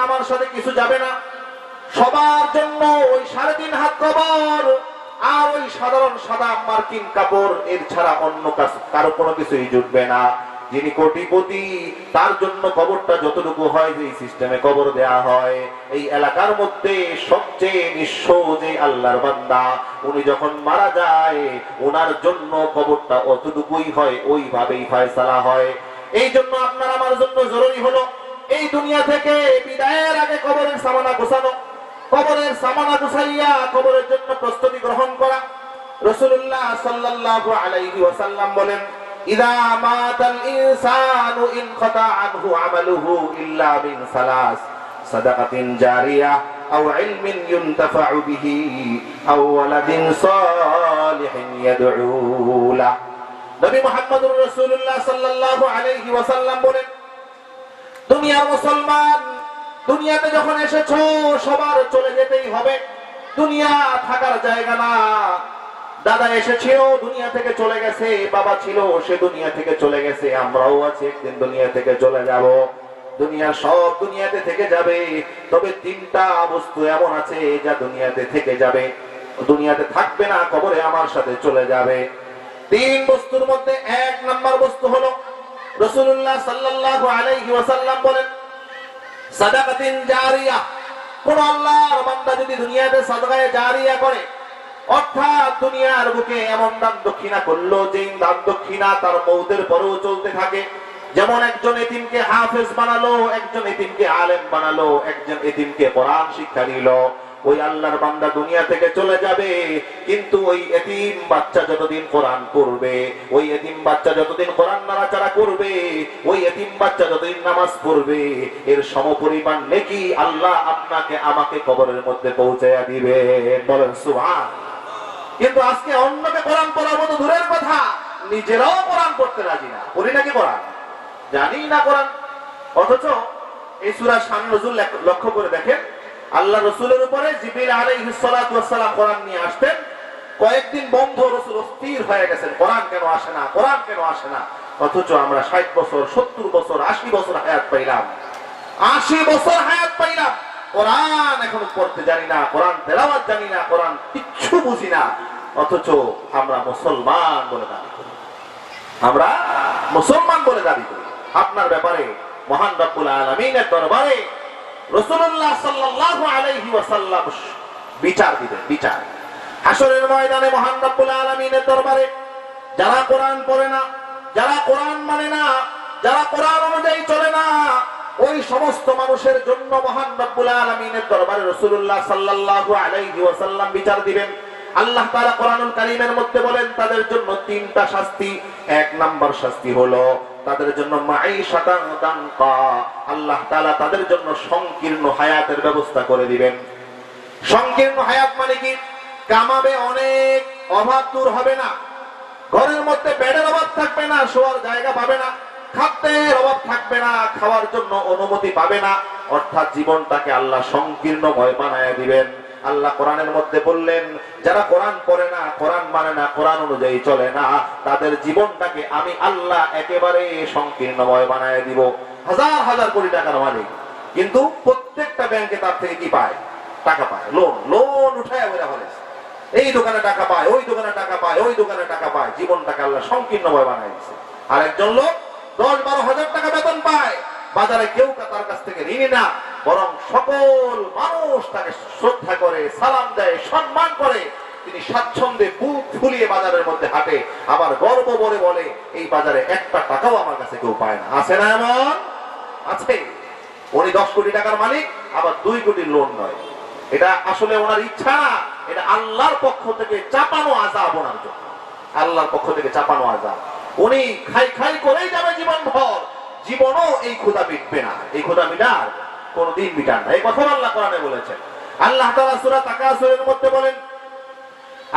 আমার সাথে কিছু যাবে না। সবার জন্য ওই 3.5 হাত কবর আর ওই সাধারণ সাদা মার্কিন কাপড়, এর ছাড়া অন্য কারো কোনো কিছুই জুটবে না। যিনি কোটিপতি তার জন্য কবরটা যতটুকু হয় যে সিস্টেমে কবর দেয়া হয়, এই এলাকার মধ্যে সবচেয়ে নিঃস্ব যে আল্লাহর বান্দা, উনি যখন মারা যায় ওনার জন্য কবরটা অতটুকুই হয়, ওইভাবেই ফয়সালা হয়। এই জন্য আপনার আমার জন্য জরুরি হলো এই দুনিয়া থেকে বিদায়ের আগে কবরের সামানা গোছানো, কবরের সামানা গুছাইয়া কবরের জন্য প্রস্তুতি গ্রহণ করা। রাসূলুল্লাহ সাল্লাল্লাহু আলাইহি ওয়াসাল্লাম বলেন, ইযা মাতাল ইনসানু ইনকাতা আনহু আমালুহু ইল্লা মিন সালাস, সাদাকাতিন জারিয়া আও ইলমিন ইউনতাফাউ বিহি আও ওয়ালাদিন সালিহিন ইয়াদউ লা। নবী মুহাম্মদুর রাসূলুল্লাহ সাল্লাল্লাহু আলাইহি ওয়াসাল্লাম বলেন, দুনিয়ার মুসলমান, দুনিয়াতে যখন এসেছো সবার চলে যেতেই হবে। দুনিয়া থাকার জায়গা না। দাদা এসেছিল দুনিয়া থেকে চলে গেছে, বাবা ছিল সে দুনিয়া থেকে চলে গেছে, আমরাও আছি একদিন দুনিয়া থেকে চলে যাব। দুনিয়া সব দুনিয়াতে থেকে যাবে, তবে 3টা বস্তু এমন আছে যা দুনিয়াতে থেকে যাবে, দুনিয়াতে থাকবে না, কবরে আমার সাথে চলে যাবে। 3 বস্তুর মধ্যে 1 নাম্বার বস্তু হলো রাসূলুল্লাহ সাল্লাল্লাহু আলাইহি ওয়াসাল্লাম বলেন, সাদাকাতিন জারিয়া। কোন আল্লাহর বান্দা যদি দুনিয়াতে সাদকায়ে জারিয়া করে, অর্থাৎ দুনিয়ার বুকে এমন দান দক্ষিণা করলো যে দান দক্ষিণা তার মওতের পরেও চলতে থাকে। যেমন একজন এতিমকে হাফেজ বানালো, একজন এতিমকে আলেম বানালো, একজন এতিমকে কোরআন শিক্ষা দিল, ওই আল্লাহর বান্দা দুনিয়া থেকে চলে যাবে, কিন্তু ওই এতিম বাচ্চা যতদিন কোরআন পড়বে, ওই এতিম বাচ্চা যতদিন কোরআন নাড়াচাড়া করবে, ওই এতিম বাচ্চা যতদিন নামাজ পড়বে, এর সমপরিমাণ নেকি আল্লাহ আপনাকে আমাকে কবরের মধ্যে পৌঁছায়া দিবে। বলেন সুবহান। কিন্তু আজকে অন্যকে কোরআন পড়াবো তো দূরের কথা, নিজেরাও কোরআন পড়তে রাজি না। পড়ি নাকি কোরআন? জানি না কোরআন। অথচ এই সূরা শান নজুল লক্ষ্য করে দেখেন, আল্লাহ রাসূলের উপরে জিবরিল আলাইহিস সালাতু ওয়াস সালাম কোরআন নিয়ে আসতেন। কয়েকদিন বন্ধ, রাসূল অস্থির হয়ে গেছেন, কোরআন কেন আসে না, কোরআন কেন আসে না। অথচ আমরা 60 বছর, 70 বছর, 80 বছর হায়াত পাইলাম, 80 বছর হায়াত পাইলাম, কোরআন এখন পড়তে জানি না, কোরআন তেলাওয়াত জানি না, কোরআন কিচ্ছু বুঝি না। অথচ আমরা মুসলমান বলে দাবি করি, আমরা মুসলমান বলে দাবি করি। আপনার ব্যাপারে মহান রব্বুল আলামিনের দরবারে রাসূলুল্লাহ সাল্লাল্লাহু আলাইহি ওয়াসাল্লাম বিচার দিবেন, বিচার। হাসরের ময়দানে মহান রব্বুল আলামিনের দরবারে যারা কোরআন পড়ে না, যারা কোরআন মানে না, যারা কোরআন অনুযায়ী চলে না, ওই সমস্ত মানুষের জন্য মহান রব্বুল আলামিনের দরবারে রাসূলুল্লাহ সাল্লাল্লাহু আলাইহি ওয়াসাল্লাম বিচার দিবেন। আল্লাহ তাআলা কোরআনুল কারীমের মধ্যে বলেন তাদের জন্য 3টা শাস্তি। 1 নাম্বার শাস্তি হলো তাদের জন্য মাঈশাতান দানকা, আল্লাহ তাআলা তাদের জন্য সংকীর্ণ হায়াতের ব্যবস্থা করে দিবেন। সংকীর্ণ হায়াত মানে কি? কামাবে অনেক, অভাব দূর হবে না, ঘরের মধ্যে বেডের অভাব থাকবে না, শোয়ার জায়গা পাবে না, খাদ্যের অভাব থাকবে না, খাওয়ার জন্য অনুমতি পাবে না, অর্থাৎ জীবনটাকে আল্লাহ সংকীর্ণময় বানায়া দিবেন। আল্লাহ কোরআনের মধ্যে বললেন যারা কোরআন পড়ে না, কোরআন মানে না, কোরআন অনুযায়ী চলে না, তাদের জীবনটাকে আমি আল্লাহ একেবারে সংকীর্ণময় বানায়া দিব। হাজার হাজার কোটি টাকার মালিক, কিন্তু প্রত্যেকটা ব্যাংকে তার থেকে কি পায়? টাকা পায়, লোন। লোন উঠায় বেরা ফেলেছে, এই দোকানে টাকা পায়, ওই দোকানে টাকা পায়, ওই দোকানে টাকা পায়, জীবনটাকে আল্লাহ সংকীর্ণময় বানায় দিচ্ছে। আর একজন লোক 10-12 হাজার টাকা বেতন পায়, বাজারে কেউ তার কাছ থেকে ঋণী না, বরং সকল মানুষ তাকে শ্রদ্ধা করে, সালাম দেয়, সম্মান করে। তিনি স্বাচ্ছন্দ্যে বুক ফুলিয়ে বাজারের মধ্যে হাঁটে, আবার গর্ব করে বলে এই বাজারে একটা টাকাও আমার কাছে কেউ পায় না। আছে না এমন? আছে। উনি 10 কোটি টাকার মালিক, আবার 2 কোটির লোন নয়। এটা আসলে ওনার ইচ্ছা না, এটা আল্লাহর পক্ষ থেকে চাপানো আযাব ওনার জন্য, আল্লাহর পক্ষ থেকে চাপানো আযাব। উনি খাই খাই করেই যাবে জীবন ভর, জীবনও এই ক্ষুধা মিটবে না, এই ক্ষুধা মিটার কোনদিন মিটার না। এই কথা আল্লাহ কোরআনে বলেছেন। আল্লাহ তাআলা সূরা তাকাসুরের মধ্যে বলেন,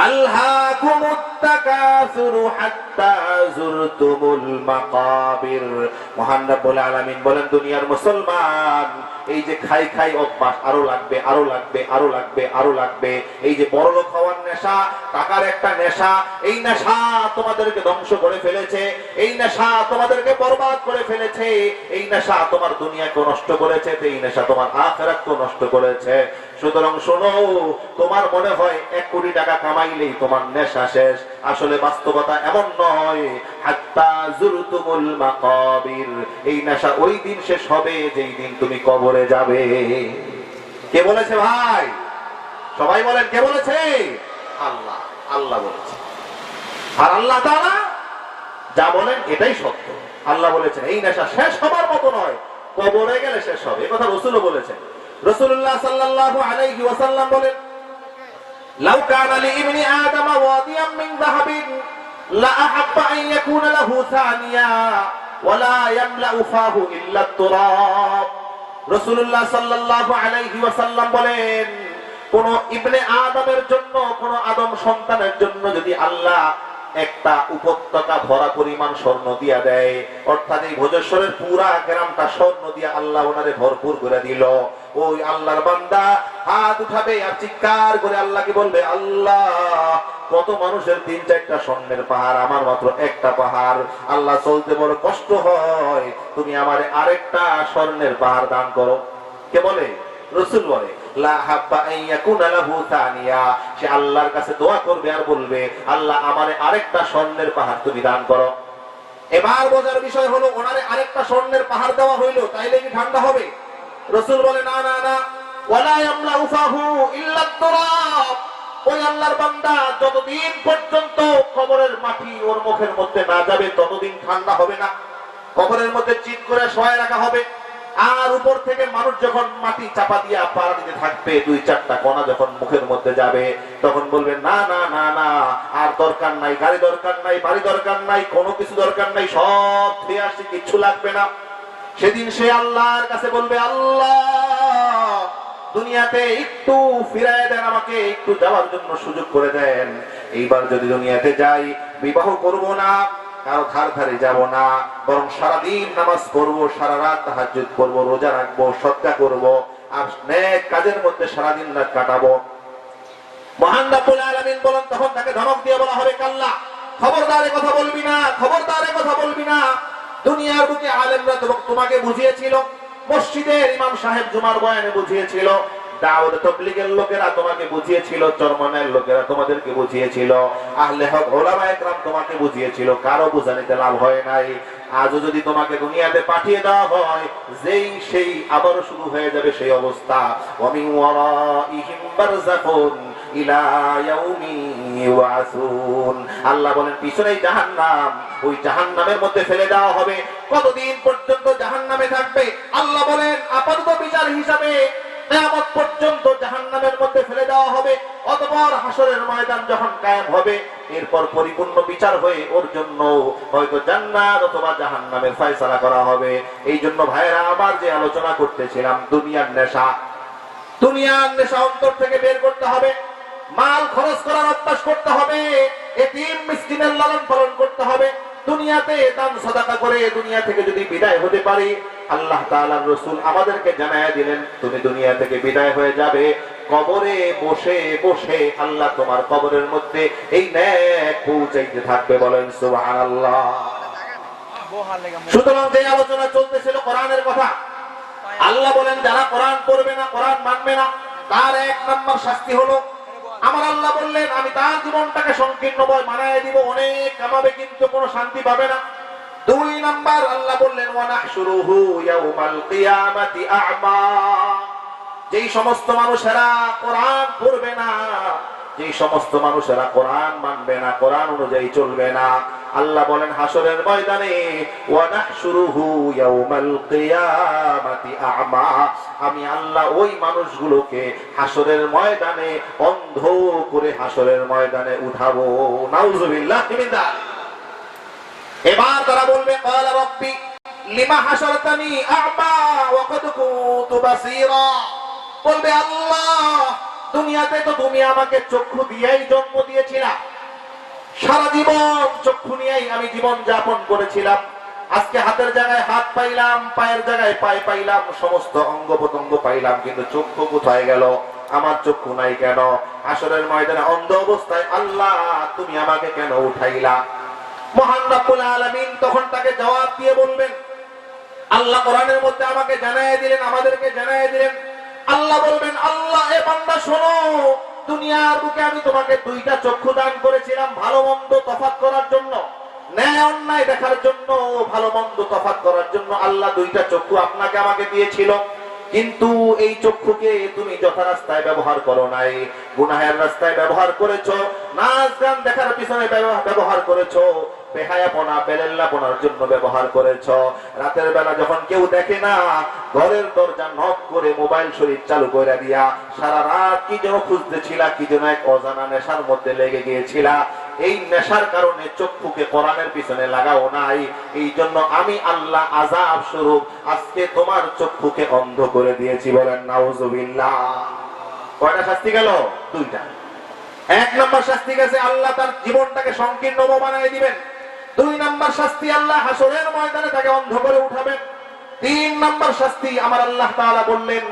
আলহাকুমুত তাকাসুরু হাত্তা হাত্তা যুরতুমুল মাকাবির। মহান রব্বুল আলামিন বলেন, দুনিয়ার মুসলমান, এই যে খাই খাই অভ্যাস, আরো লাগবে, আরো লাগবে, আরো লাগবে, আরো লাগবে, এই যে বড়লোক হওয়ার নেশা, টাকার একটা নেশা, এই নেশা তোমাদেরকে ধ্বংস করে ফেলেছে, এই নেশা তোমাদেরকে বরবাদ করে ফেলেছে, এই নেশা তোমার দুনিয়াকে নষ্ট করেছে, এই নেশা তোমার আখিরাতকে নষ্ট করেছে। সুতরাং শোনো, তোমার মনে হয় 1 কোটি টাকা কামাইলেই তোমার নেশা শেষ, আসলে বাস্তবতা এমন নয়। হাত্তা যুরতুমুল মাকাবির, এই নেশা ওই দিন শেষ হবে যেই দিন তুমি কবরে যাবে। কে বলেছে ভাই? সবাই বলেন, কে বলেছে? আল্লাহ। আল্লাহ বলেছে। আর আল্লাহ তাআলা যা বলেন এটাই সত্য। আল্লাহ বলেছেন এই নেশা শেষ হবার মতো নয়, কবরে গেলে শেষ হবে। এই কথা রাসূলও বলেছেন। রাসূলুল্লাহ সাল্লাল্লাহু আলাইহি ওয়াসাল্লাম বলেন, লাউ কানা লিইবনি আদম ওয়াদিয়াম মিন যাহাবিন লা আহাব্বা আন ইয়াকুনা লাহু সানিয়া ওয়া লা ইয়ামলাউ ফাহু ইল্লা তুরাব। রাসূলুল্লাহ সাল্লাল্লাহু আলাইহি ওয়াসাল্লাম বলেন, কোন ইবনে আদমের জন্য, কোন আদম সন্তানের জন্য যদি আল্লাহ একটা উপত্যকা ভরা পরিমাণ স্বর্ণ দিয়া দেয়, অর্থাৎ এই ভোজেশ্বরের পুরা গ্রামটা স্বর্ণ দিয়া আল্লাহ ওনারে ভরপুর করে দিল, ওই আল্লাহর বান্দা হাত উঠাবে আর চিৎকার করে আল্লাহকে বলবে, আল্লাহ, কত মানুষের 3-4টা স্বর্ণের পাহাড়, আমার মাত্র একটা পাহাড়, আল্লাহ চলতে বড় কষ্ট হয়, তুমি আমারে আরেকটা স্বর্ণের পাহাড় দান করো। কে বলে? রাসূল বলে, লা হাব্বা আন ইয়াকুনা লাহু তানিয়া, সে আল্লাহর কাছে দোয়া করবে আর বলবে, আল্লাহ, আমারে আরেকটা স্বর্ণের পাহাড় তুমি দান করো। এবার বোঝার বিষয় হলো, ওনারে আরেকটা স্বর্ণের পাহাড় দেওয়া হইলো, তাইলে কি ঠান্ডা হবে? রাসূল বলে, না না না, ওয়ালা ইয়ামলাউ ফাহু ইল্লা তুরাব। ওই আল্লাহর বান্দা যতদিন পর্যন্ত কবরের মাটি ওর মুখের মধ্যে না যাবে ততদিন ঠান্ডা হবে না। কবরের মধ্যে চিৎ করে শোয়া রাখা হবে, আর উপর থেকে মানুষ যখন মাটি চাপা দিয়ে পাড়া দিতে থাকবে, 2-4টা কণা যখন মুখের মধ্যে যাবে, তখন বলবে, না না না না, আর দরকার নাই, গাড়ি দরকার নাই, বাড়ি দরকার নাই, কোনো কিছু দরকার নাই, সব ফিরে আসছে, কিচ্ছু লাগবে না। সেদিন সে আল্লাহর কাছে বলবে, আল্লাহ, দুনিয়াতে একটু ফিরায় দেন, আমাকে একটু যাওয়ার জন্য সুযোগ করে দেন। এইবার যদি দুনিয়াতে যাই, বিবাহ করব না, কারো ধারে যাব না, বরং সারাদিন নামাজ পড়বো, সারা রাত তাহাজ্জুদ করবো, রোজা রাখবো, সদকা করবো, আর নেক কাজের মধ্যে সারাদিন রাত কাটাবো। মহান রব্বুল আলামিন বলেন, তখন তাকে ধমক দিয়ে বলা হবে, কাল্লা, খবরদার এ কথা বলবি না, খবরদার এ কথা বলবি না। দুনিয়ার বুকে আলেমরা তোমাকে বুঝিয়েছিল, মসজিদের ইমাম সাহেব জুমার বয়ানে বুঝিয়েছিল, দাওয়াত তাবলীগের লোকেরা তোমাকে বুঝিয়েছিল, চরমনের লোকেরা তোমাদেরকে বুঝিয়েছিল, আহলে হক উলামায়ে কেরাম তোমাকে বুঝিয়েছিল, কারো বুঝানিতে লাভ হয় নাই। আজও যদি তোমাকে দুনিয়াতে পাঠিয়ে দেওয়া হয়, যেই সেই আবার শুরু হয়ে যাবে সেই অবস্থা। ওয়া মিন ওয়ারাইহিম বারযাখুন ইলা ইয়াউমি ইউআসুন। আল্লাহ বলেন, পিছনেই জাহান্নাম, ওই জাহান্নামের মধ্যে ফেলে দেওয়া হবে। কতদিন পর্যন্ত জাহান্নামে থাকবে? আল্লাহ বলেন, আপাতত বিচার হিসাবে কিয়ামত পর্যন্ত জাহান্নামের মধ্যে ফেলে দেওয়া হবে। অতঃপর হাসরের ময়দান যখন কায়েম হবে, এরপর পরিপূর্ণ বিচার হয়ে ওর জন্য হয়তো জান্নাত অথবা জাহান্নামের ফয়সালা করা হবে। এই জন্য ভাইরা আমার, যে আলোচনা করতেছিলাম, দুনিয়ার নেশা, দুনিয়ার নেশা অন্তর থেকে বের করতে হবে। মাল খরচ করার অভ্যাস করতে হবে, এতিম মিসকিনের লালন পালন করতে হবে। দুনিয়াতে দান সাদাকা করে দুনিয়া থেকে যদি বিদায় হতে পারি, আল্লাহ তাআলার রাসূল আমাদেরকে জানায়া দিলেন, তুমি দুনিয়া থেকে বিদায় হয়ে যাবে, কবরে বসে বসে আল্লাহ তোমার কবরের মধ্যে এই নেক পৌঁছাইতে থাকবে। বলেন সুবহানাল্লাহ। সুতরাং যে আলোচনা চলতেছিল কোরআনের কথা, আল্লাহ বলেন, যারা কোরআন পড়বে না, কোরআন মানবে না, তার 1 নম্বর শাস্তি হলো, আমার আল্লাহ বললেন, আমি তার জীবনটাকে সংকীর্ণময় বানায় দিব, অনেক কামাবে কিন্তু কোনো শান্তি পাবে না। 2 নাম্বার আল্লাহ বললেন, ওয়া নাহশুরুহু ইয়াউমাল কিয়ামাতি আ'মা। যেই সমস্ত মানুষেরা কোরআন পড়বে না, যেই সমস্ত মানুষেরা কোরআন মানবে না, কোরআন অনুযায়ী চলবে না, আল্লাহ বলেন হাসরের ময়দানে, ওয়া নাহশুরুহু ইয়াউমাল কিয়ামাতি আ'মা, আমি আল্লাহ ওই মানুষগুলোকে হাসরের ময়দানে অন্ধ করে হাসরের ময়দানে উঠাবো। নাউযুবিল্লাহ মিন যালিক। এবার তারা বলবে, ক্বালা রাব্বি লিমা হাশারতানি আ'মা ওয়া ক্বাদ কুনতু বাসীরা। বলবে, আল্লাহ, দুনিয়াতে তো তুমি আমাকে চক্ষু দিয়েই জন্ম দিয়েছিলা, সারা জীবন চক্ষু নিয়েই আমি জীবন যাপন করেছিলাম। আজকে হাতের জায়গায় হাত পাইলাম, পায়ের জায়গায় পায়ে পাইলাম, সমস্ত অঙ্গ প্রত্যঙ্গ পাইলাম, কিন্তু চক্ষু কোথায় গেল? আমার চক্ষু নাই কেন? হাসরের ময়দানে অন্ধ অবস্থায় আল্লাহ তুমি আমাকে কেন উঠাইলা? মহান রব্বুল আলামিন তখন তাকে জবাব দিয়ে বলবেন, আল্লাহ কোরআনের মধ্যে আমাকে জানায় দিলেন, আমাদেরকে জানায় দিলেন, আল্লাহ বলবেন, আল্লাহ এ বান্দা শোনো, দুনিয়ার বুকে আমি তোমাকে দুইটা চক্ষু দান করেছিলাম ভালো মন্দ তফাৎ করার জন্য, ন্যায় অন্যায় দেখার জন্য, ভালো মন্দ তফাৎ করার জন্য আল্লাহ দুইটা চক্ষু আপনাকে আমাকে দিয়েছিল। কিন্তু এই চক্ষুকে তুমি যথা রাস্তায় ব্যবহার করো নাই, গুনাহের রাস্তায় ব্যবহার করেছো, নাচ গান দেখার পিছনে ব্যবহার করেছো, বেহায়াপনা বেলেল্লাপনার জন্য ব্যবহার করেছো। রাতের বেলা যখন কেউ দেখে না, ঘরের দরজা নক করে মোবাইল শরীফ চালু করে দিয়া সারা রাত কি যেন খুঁজতেছিলা, কি যেন এক অজানা নেশার মধ্যে লেগে গিয়েছিলা। এই নেশার কারণে চক্ষুকে কোরআনের পিছনে লাগাও নাই, এই জন্য আমি আল্লাহ আযাব স্বরূপ আজকে তোমার চক্ষুকে অন্ধ করে দিয়েছি। বলেন নাউযুবিল্লাহ। কয়টা শাস্তি গেল? দুইটা। এক নম্বর শাস্তি গেছে, আল্লাহ তার জীবনটাকে সংকীর্ণ বানিয়ে দিবেন। দুই নম্বর শাস্তি, আল্লাহ হাসরের ময়দানে তাকে অন্ধ করে উঠাবেন। তিন নম্বর শাস্তি আমার আল্লাহ তাআলা বললেন,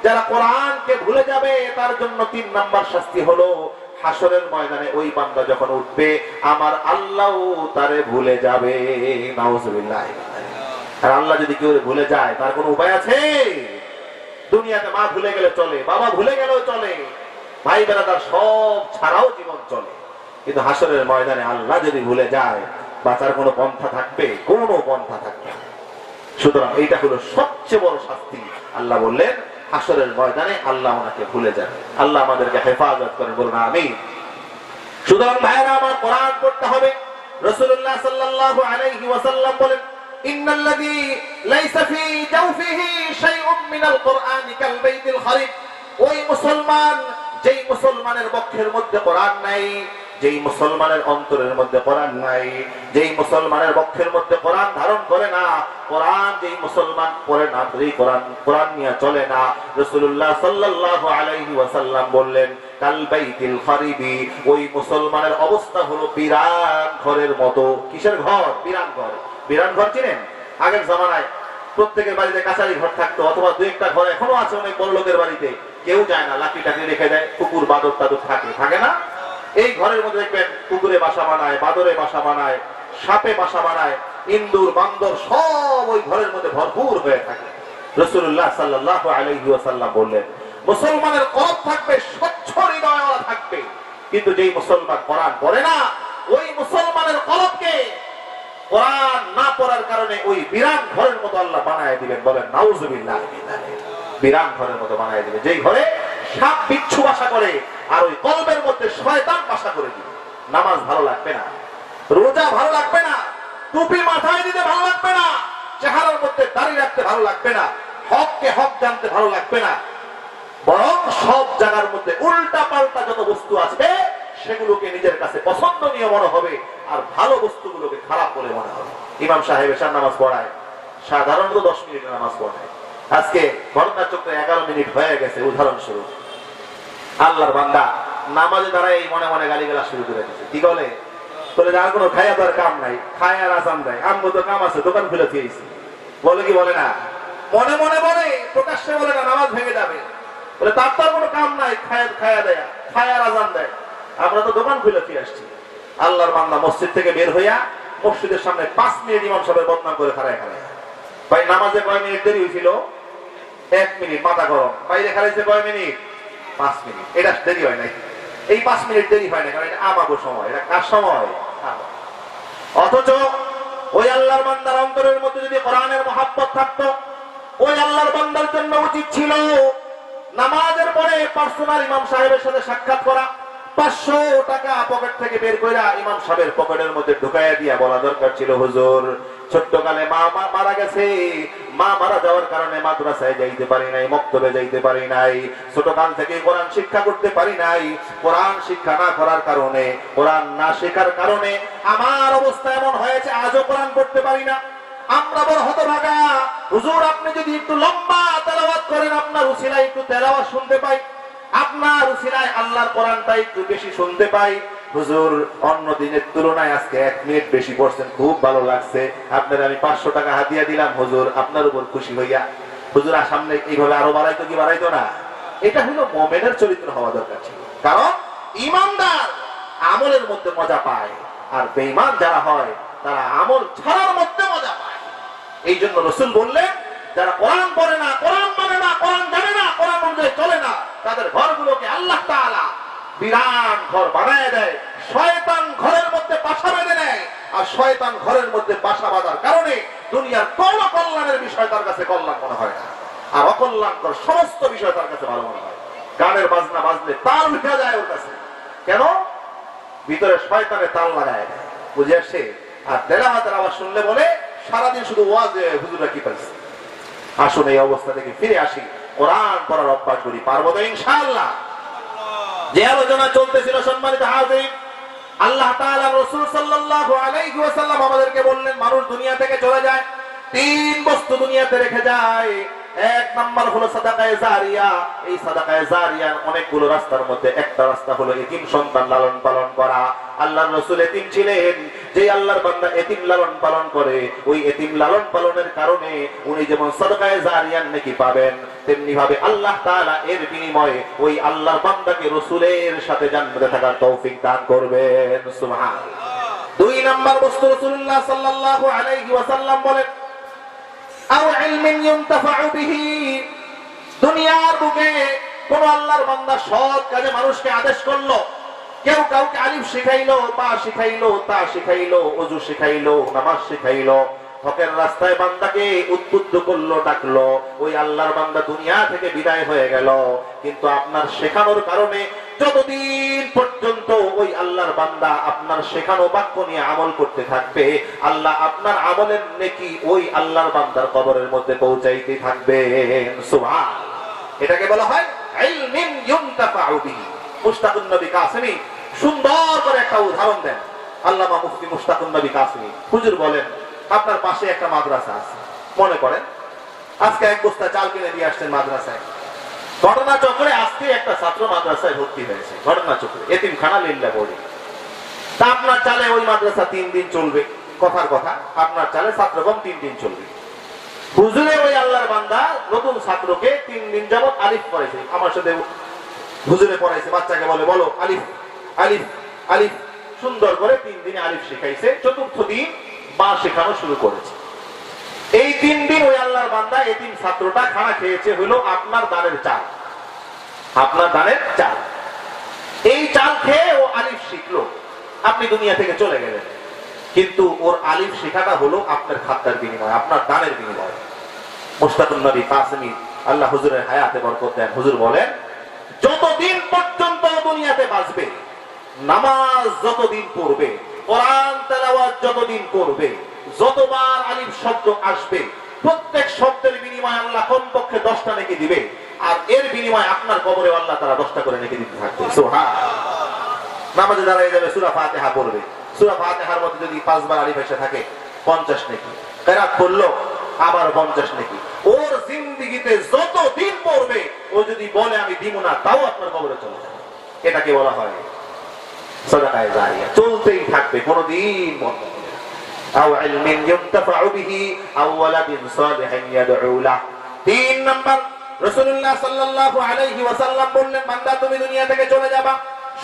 যারা কোরআনকে ভুলে যাবে তার জন্য তিন নম্বর শাস্তি হলো, হাসরের ময়দানে ওই বান্দা যখন উঠবে আমার আল্লাহ তারে ভুলে যাবে। নাউযুবিল্লাহ। আর আল্লাহ যদি কেউ ভুলে যায় তার কোনো উপায় আছে? দুনিয়াতে মা ভুলে গেলে চলে, বাবা ভুলে গেলেও চলে, ভাই বেড়াদার সব ছাড়াও জীবন চলে, কিন্তু হাসরের ময়দানে আল্লাহ যদি ভুলে যায় বাঁচার কোনো পন্থা থাকবে? কোনো পন্থা থাকবে না। সুতরাং এইটা হলো সবচেয়ে বড় শাস্তি। আল্লাহ বললেন হাসরের ময়দানে আল্লাহ ওনাকে ভুলে যান। আল্লাহ আমাদেরকে হেফাজত করেন, বলুন আমিন। সুতরাং ভাইরা আমার, কোরআন পড়তে হবে। রাসূলুল্লাহ সাল্লাল্লাহু আলাইহি ওয়াসাল্লাম বলেন, ইন্নাল্লাযী লাইসা ফী জাওফিহি শাইউম মিনাল কুরআনি কাল বাইতিল খারিব। ওই মুসলমান, যেই মুসলমানের বক্ষের মধ্যে কোরআন নাই, যেই মুসলমানের অন্তরের মধ্যে কোরআন নাই, যেই মুসলমানের বক্ষের মধ্যে কোরআন ধারণ করে না, কোরআন যেই মুসলমান পড়ে না, যেই কোরআন নিয়ে চলে না, রাসূলুল্লাহ সাল্লাল্লাহু আলাইহি ওয়াসাল্লাম বললেন কাল বাইতিল খারিবি, ওই মুসলমানের অবস্থা হলো বিরান ঘরের মতো। কিসের ঘর? বিরান ঘর। বিরান ঘর চিনেন? আগের জামানায় প্রত্যেকের বাড়িতে কাছারি ঘর থাকতো, অথবা দুই একটা ঘর এখনো আছে অনেক বড় লোকের বাড়িতে, কেউ যায় না, লাঠি টাকি রেখে দেয়, কুকুর বাদর টাদর থাকে না? এই ঘরের মধ্যে দেখবেন কুকুরে বাসা বানায়, বাদরে বাসা বানায়, সাপে বাসা বানায়, ইন্দুর বান্দর সব ওই ঘরের মধ্যে ভরপুর হয়ে থাকে। রাসূলুল্লাহ সাল্লাল্লাহু আলাইহি ওয়াসাল্লাম বললেন, মুসলমানের কলব থাকবে, স্বচ্ছ হৃদয়ওয়ালা থাকবে, কিন্তু যেই মুসলমান কোরআন পড়ে না, ওই মুসলমানের কলবকে কোরআন না পড়ার কারণে ওই বিরান ঘরের মতো আল্লাহ বানায় দিবেন। বলেন নাউযুবিল্লাহ। বিরান ঘরের মতো বানায় দিবে, যেই ঘরে সাপ বিচ্ছু বাসা করে, আর ওই কলবের মধ্যে শয়তান বাসা করে দিবে। নামাজ ভালো লাগবে না, রোজা ভালো লাগবে না, টুপি মাথায় দিতে ভালো লাগবে না, চেহারার মধ্যে দাড়ি রাখতে ভালো লাগবে না, হককে হক জানতে ভালো লাগবে না, বরং সব জায়গার মধ্যে উল্টা পাল্টা যত বস্তু আছে সেগুলোকে নিজের কাছে পছন্দনীয় মনে হবে, আর ভালো বস্তুগুলোকে খারাপ বলে মনে হবে। ইমাম সাহেব এশার নামাজ পড়ায়, সাধারণত 10 মিনিটের নামাজ পড়ায়, আজকে ঘটনাচক্রে 11 মিনিট হয়ে গেছে। উদাহরণস্বরূপ, আল্লাহর বান্দা নামাজে দাঁড়ায় এই মনে মনে গালিগালাজ শুরু করে দিচ্ছে। কি বলে? বলে আর কোনো খায়া তার কাম নাই, খায় আর আসাম দেয়, আমগো তো কাম আছে, দোকান খুলে দিয়েছি। বলে কি বলে না? মনে মনে বলে, প্রকাশ্যে বলে না, নামাজ ভেঙে যাবে। বলে তার তো কোনো কাম নাই, খায়া দেয়, খায় আর আজান দেয়, আমরা তো দোকান খুলে ফিরে আসছি। আল্লাহর বান্দা মসজিদ থেকে বের হইয়া মসজিদের সামনে 5 মিনিট ইমাম সাহেবের বদনাম করে খাড়ায়। ভাই নামাজে কয় মিনিট দেরি হয়েছিল? 1 মিনিট, মাথা গরম। বাইরে খাড়াইছে কয় মিনিট? 5 মিনিট। এটা দেরি হয় নাই, এই 5 মিনিট দেরি হয় না, কারণ এটা আমাগো সময়। এটা কার সময়? অথচ ওই আল্লাহর বান্দার অন্তরের মধ্যে যদি কোরআনের মহব্বত থাকতো, ওই আল্লাহর বান্দার জন্য উচিত ছিল নামাজের পরে পার্সোনাল ইমাম সাহেবের সাথে সাক্ষাৎ করা। 500 টাকা পকেট থেকে বের কইরা ইমাম সাহেবের পকেটের মধ্যে ঢুকাইয়া দিয়া বলা দরকার ছিল, হুজুর ছোট্টকালে মা মারা গেছে, মা মারা যাওয়ার কারণে মাদ্রাসায় যাইতে পারি নাই, মক্তবে যাইতে পারি নাই, ছোটকাল থেকে কোরআন শিক্ষা করতে পারি নাই। কোরআন শিক্ষা না করার কারণে, কোরআন না শেখার কারণে আমার অবস্থা এমন হয়েছে, আজও কোরআন পড়তে পারি না। আমরা বড় হতভাগা, হুজুর আপনি যদি একটু লম্বা তেলাওয়াত করেন, আপনার উসিলায় একটু তেলাওয়াত শুনতে পাই, আপনার উসিলায় আল্লাহর কোরআনটা একটু বেশি শুনতে পাই, হুজুর অন্য দিনের তুলনায় আজকে 1 মিনিট বেশি পড়ছেন, খুব ভালো লাগছে, আপনার আমি 500 টাকা হাদিয়া দিলাম হুজুর, আপনার উপর খুশি হইয়া। হুজুর সামনে এইভাবে আরো বাড়াইতো কি বাড়াইতো না? এটা হলো মুমিনের চরিত্র হওয়া দরকার ছিল। কারণ ইমানদার আমলের মধ্যে মজা পায়, আর বেঈমান যারা হয় তারা আমল ছাড়ার মধ্যে মজা পায়। এই জন্য রাসূল বললেন, যারা কোরআন পড়ে না, কোরআন মানে না, কোরআন জানে না, কোরআন অনুযায়ী চলে না, তাদের ঘরগুলোকে আল্লাহ তাআলা বিরাট ঘর বানায় দেয়। শয়তান ঘরের মধ্যে বাসা বেঁধে নেয়, আর শয়তান ঘরের মধ্যে বাসা বাঁধার কারণে দুনিয়ার কোন কল্যাণের বিষয় তার কাছে কল্যাণ মনে হয় না, আর অকল্যাণকর সমস্ত বিষয় তার কাছে ভালো মনে হয়। গানের বাজনা বাজলে তাল উঠে যায় ওর কাছে, কেন? ভিতরে শয়তানের তাল লাগায় দেয়, বুঝে আসছে? আর তেলাওয়াতের আওয়াজ শুনলে বলে সারাদিন শুধু ওয়াজে হুজুররা কি পাইছে। আসুন এই অবস্থা থেকে ফিরে আসি, কোরআন পড়ার অভ্যাস করি, পারবো তো ইনশাআল্লাহ। যে আলোচনা চলতেছিল সম্মানিত হাজিরিন, আল্লাহ তাআলা রাসূল সাল্লাল্লাহু আলাইহি ওয়াসাল্লাম আমাদেরকে বললেন, মানুষ দুনিয়া থেকে চলে যায়, 3 বস্তু দুনিয়াতে রেখে যায়। 1 নাম্বার হলো সাদাকায়ে জারিয়া। এই সাদাকায়ে জারিয়ার অনেকগুলো রাস্তার মধ্যে একটা রাস্তা হলো এতিম সন্তান লালন পালন করা। আল্লাহর রাসূল এতিম ছিলেন, যে আল্লাহর বান্দা এতিম লালন পালন করে, ওই এতিম লালন পালনের কারণে উনি যেমন সাদাকায়ে জারিয়ার নেকি পাবেন, তেমনি ভাবে আল্লাহ তাআলা এর বিনিময়ে ওই আল্লাহর বান্দাকে রাসূলের সাথে জান্নাতে থাকার তৌফিক দান করবেন। সুবহানাল্লাহ। 2 নাম্বার বস্তু রাসূলুল্লাহ সাল্লাল্লাহু আলাইহি ওয়াসাল্লাম বলেন, আও ইলমিন ইউনতাফাউ বিহি। দুনিয়ার বুকে কোন আল্লাহর বান্দা সৎ কাজে মানুষকে আদেশ করলো, কেউ কাউকে আলিফ শিখাইলো, বা শিখাইলো, তা শিখাইলো, ওযু শিখাইলো, নামাজ শিখাইলো, হকের রাস্তায় বান্দাকে উদ্বুদ্ধ করলো, ডাকলো, ওই আল্লাহর বান্দা দুনিয়া থেকে বিদায় হয়ে গেল। কিন্তু আপনার শেখানোর কারণে যতদিন পর্যন্ত ওই আল্লাহর বান্দা আপনার শেখানো বাক্য নিয়ে আমল করতে থাকবে, আল্লাহ আপনার আমলের নেকি ওই আল্লাহর বান্দার কবরের মধ্যে পৌঁছাইতে থাকবেন। সুবহানাল্লাহ। এটাকে বলা হয় ইলমিন ইউনতাফাউ বিহি। মুশতাকুন নবী কাসেমী সুন্দর করে একটা উদাহরণ দেন। আল্লামা মুফতি মুশতাকুন নবী কাসেমী হুজুর বলেন, আপনার পাশে একটা মাদ্রাসা আছে, মনে করেন আজকে 1 বস্তা চাল কিনে দিয়ে আসছেন মাদ্রাসায়। ঘটনা চক্রে আজকে একটা ছাত্র মাদ্রাসায় ভর্তি হয়েছে, ঘটনা চক্রে এতিমখানা লিল্লাহ বলি। তা আপনার চালে ওই মাদ্রাসা 3 দিন চলবে, কথার কথা আপনার চালে ছাত্রগণ 3 দিন চলবে। হুজুরে ওই আল্লাহর বান্দা নতুন ছাত্রকে 3 দিন যাবত আলিফ পড়াইছে, আমার সাথে হুজুরে পড়াইছে, বাচ্চাকে বলে বলো আলিফ আলিফ আলিফ, সুন্দর করে 3 দিনে আলিফ শিখাইছে। 4র্থ দিন বা শেখানো শুরু করেছে। এই 3 দিন ওই আল্লাহর বান্দা এতিম ছাত্রটা খানা খেয়েছে হলো আপনার দানের চাল, আপনার দানের চাল। এই চাল খেয়ে ও আলিফ শিখলো, আপনি দুনিয়া থেকে চলে গেলেন, কিন্তু ওর আলিফ শেখাটা হলো আপনার খাদ্যার বিনিময়, আপনার দানের বিনিময়। মুশতাকুন নবী কাসেমী আল্লাহ হুজুরের হায়াতে বরকত দেন, হুজুর বলেন, যতদিন পর্যন্ত দুনিয়াতে বাঁচবে, নামাজ যতদিন পড়বে, কোরআন তেলাওয়াত যতদিন করবে, যতবার আলিফ শব্দ আসবে, প্রত্যেক শব্দের বিনিময়ে আল্লাহ কমপক্ষে 10টা নেকি দিবে, আর এর বিনিময়ে আপনার কবরে আল্লাহ তারা 10টা করে নেকি দিতে থাকবে। সুবহানাল্লাহ। নামাজে দাঁড়িয়ে যাবে, সূরা ফাতিহা পড়বে, সূরা ফাতিহার মধ্যে যদি 5 বার আলিফ এসে থাকে 50 নেকি, কিরাত পড়লো আবার 50 নেকি। ওর জিন্দেগিতে যত দিন পড়বে, ও যদি বলে আমি দিব না, তাও আপনার কবরে চলে যাবে। এটাকে বলা হয় সাদাকায়ে জারিয়া, চলতেই থাকবে, কোনদিন বন্ধ হবে না। আও ইলমিন ইউনতাফাউ বিহি আও ওয়ালাদিন সালিহিন ইয়াদউ লাহু। 3 নাম্বার রাসূলুল্লাহ সাল্লাল্লাহু আলাইহি ওয়াসাল্লাম বললেন, বান্দা তুমি দুনিয়া থেকে চলে যাবা,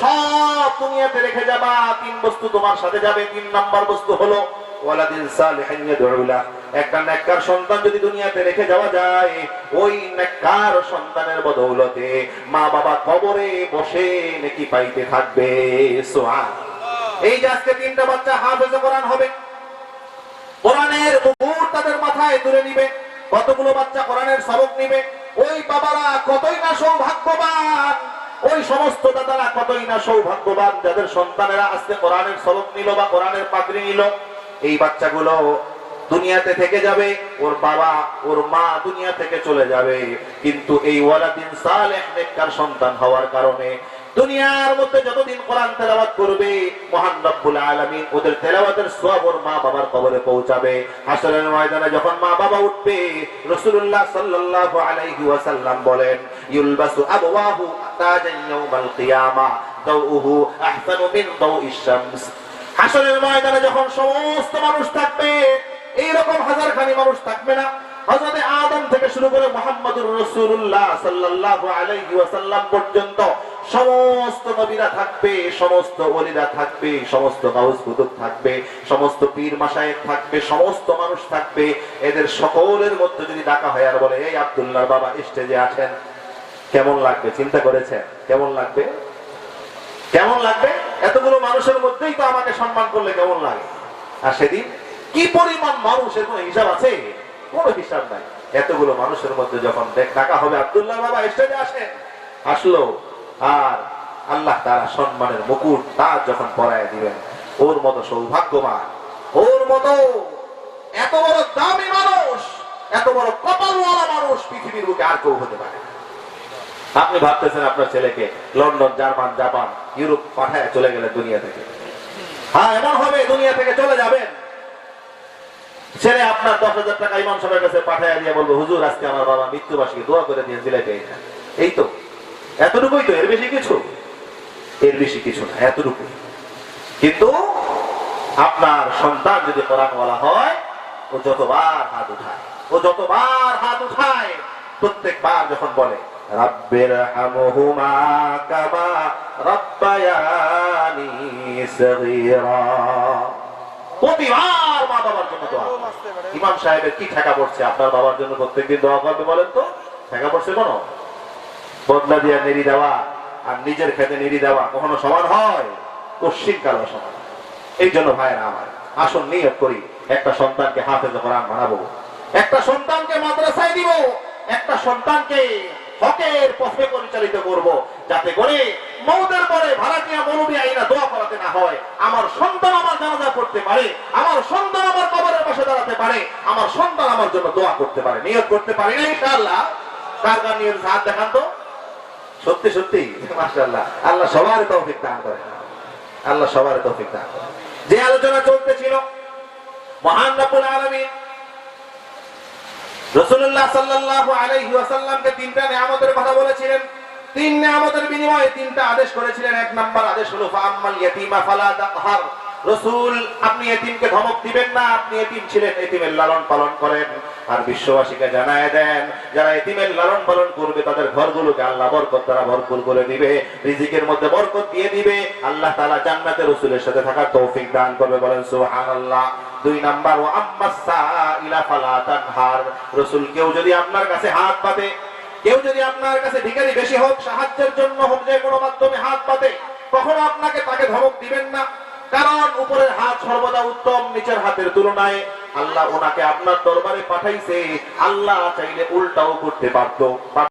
সব দুনিয়াতে রেখে যাবা, 3 বস্তু তোমার সাথে যাবে। 3 নাম্বার বস্তু হলো ওয়ালাদিন সালিহিন ইয়াদউ লাহু। একটা নেককার সন্তান যদি দুনিয়াতে রেখে যাওয়া যায়, ওই নেককার সন্তানের বদৌলতে মা বাবা কবরে বসে নেকি পাইতে থাকবে। সুবহানাল্লাহ। এই যে আজকে 3টা বাচ্চা হাফেজে কোরআন হবে, কোরআনের মুকুট তাদের মাথায় তুলে নিবে, কতগুলো বাচ্চা কোরআনের সবক নিবে, ওই বাবারা কতই না সৌভাগ্যবান, ওই সমস্ত দাদারা কতই না সৌভাগ্যবান যাদের সন্তানেরা আজকে কোরআনের সবক নিল বা কোরআনের পাগড়ি নিল। এই বাচ্চাগুলো দুনিয়াতে থেকে যাবে, ওর বাবা ওর মা দুনিয়া থেকে চলে যাবে, কিন্তু এই ওয়ালাদিন সালেহ নেককার সন্তান হওয়ার কারণে দুনিয়ার মধ্যে যতদিন কোরআন তেলাওয়াত করবে মহান রব্বুল আলামিন ওদের তেলাওয়াতের সওয়াব ওর মা বাবার কবরে পৌঁছাবে। হাসরের ময়দানে যখন মা বাবা উঠবে, রাসূলুল্লাহ সাল্লাল্লাহু আলাইহি ওয়াসাল্লাম বলেন, ইউলবাসু আবওয়াহু তাজান ইয়াউমাল কিয়ামা দাউহু আহসানু মিন দাউইশ শামস। হাসরের ময়দানে যখন সমস্ত মানুষ থাকবে, এইরকম হাজারখানি মানুষ থাকবে না। হযরত আদম থেকে শুরু করে মুহাম্মদুর রাসূলুল্লাহ সাল্লাল্লাহু আলাইহি ওয়াসাল্লাম পর্যন্ত সমস্ত নবীরা থাকবে, সমস্ত ওলিরা থাকবে, সমস্ত গাউস কুতুব থাকবে, সমস্ত পীর মাশায়েখ থাকবে, সমস্ত মানুষ থাকবে। এদের সকলের মধ্যে যদি ডাকা হয় আর বলে, এই আব্দুল্লাহর বাবা স্টেজে আছেন, কেমন লাগবে? চিন্তা করেছেন কেমন লাগবে? কেমন লাগবে? এতগুলো মানুষের মধ্যেই তো আমাকে সম্মান করলে কেমন লাগে? আর সেদিন কি পরিমাণ মানুষের কোনো হিসাব আছে? কোনো হিসাব নাই। এতগুলো মানুষের মধ্যে যখন ডাকা হবে, আব্দুল্লাহ বাবা স্টেজে আসেন, আসলো, আর আল্লাহ তাআলা সম্মানের মুকুট তার যখন পরায় দিবেন, ওর মতো সৌভাগ্যবান, ওর মতো এত বড় দামি মানুষ, এত বড় কপালওয়ালা মানুষ পৃথিবীর বুকে আর কেউ হতে পারে না। আপনি ভাবতেছেন আপনার ছেলেকে লন্ডন, জার্মান, জাপান, ইউরোপ পাঠায় চলে গেলেন দুনিয়া থেকে। হ্যাঁ, এমন হবে দুনিয়া থেকে চলে যাবেন, ছেলে আপনার 10,000 টাকা ইমাম সাহেবের কাছে পাঠায় দিয়ে বলবো, হুজুর আজকে আমার বাবা মৃত্যুবার্ষিকী, দোয়া করে দিয়ে জিলাপি পেয়ে যান। এই তো, এতটুকুই তো, এর বেশি কিছু? এর বেশি কিছু না, এতটুকুই। কিন্তু আপনার সন্তান যদি কোরআনওয়ালা হয়, ও যতবার হাত উঠায়, ও যতবার হাত উঠায়, প্রত্যেকবার যখন বলে রাব্বির হামহুমা কামা রাব্বায়ানি সগীরা, প্রতিবার মা বাবার জন্য দোয়া। ইমাম সাহেবের কি ঠেকা পড়ছে আপনার বাবার জন্য প্রত্যেকদিন দোয়া করবে বলেন তো? ঠেকা পড়ছে কোন? বদলা দিয়ে নেড়ি দেওয়া আর নিজের খেতে নেড়ি দেওয়া কখনো সমান হয়? কশিন কালো সমান। এই জন্য ভাইরা আমার, আসুন নিয়ত করি, একটা সন্তানকে হাফেজে কোরআন বানাবো, একটা সন্তানকে মাদ্রাসায় দিব, একটা সন্তানকে হকের পথে পরিচালিত করব, যাতে করে মওতের পরে ভাড়াটিয়া মৌলবি আইনা দোয়া করাতে না হয়। আমার সন্তান আমার জানাজা পড়তে পারে, আমার সন্তান আমার কবরের পাশে দাঁড়াতে পারে, আমার সন্তান আমার জন্য দোয়া করতে পারে। নিয়ত করতে পারি না ইনশাআল্লাহ? কার কার নিয়ত হাত দেখান তো। সত্যি সত্যি মাশাআল্লাহ, আল্লাহ সবার তৌফিক দান করেন, আল্লাহ সবার তৌফিক দান করেন। যে আলোচনা চলতেছিল, মহান রব্বুল আলামিন রাসূলুল্লাহ সাল্লাল্লাহু আলাইহি ওয়াসাল্লামকে তিনটা নিয়ামতের কথা বলেছিলেন। তিন নিয়ামতের বিনিময়ে তিনটা আদেশ করেছিলেন। এক নাম্বার আদেশ হলো ফাআম্মাল ইয়াতীমা ফালা তাকহার। রাসূল, আপনি এতিমকে ধমক দিবেন না, আপনি এতিম ছিলেন, এতিমের লালন পালন করেন। আর বিশ্ববাসীকে জানায় দেন, যারা এতিমের লালন পালন করবে তাদের ঘরগুলোকে আল্লাহ বরকত দ্বারা ভরপুর করে দিবে, রিজিকের মধ্যে বরকত দিয়ে দিবে, আল্লাহ তাআলা জান্নাতে রাসূলের সাথে থাকার তৌফিক দান করবে, বলেন সুবহানাল্লাহ। দুই নাম্বার ওয়া আম্মাসসাইলা ফালা তানহার। রাসূল, কেউ যদি আপনার কাছে হাত পাতে, কেউ যদি আপনার কাছে ভিখারি বেশি হোক, সাহায্যের জন্য হোক, যে কোনো মাধ্যমে হাত পাতে, কখনো আপনাকে তাকে ধমক দিবেন না, কারণ উপরের হাত সর্বদা উত্তম নিচের হাতের তুলনায়। আল্লাহ ওনাকে আপনার দরবারে পাঠাইছে, আল্লাহ চাইলে উল্টাও করতে পারতো।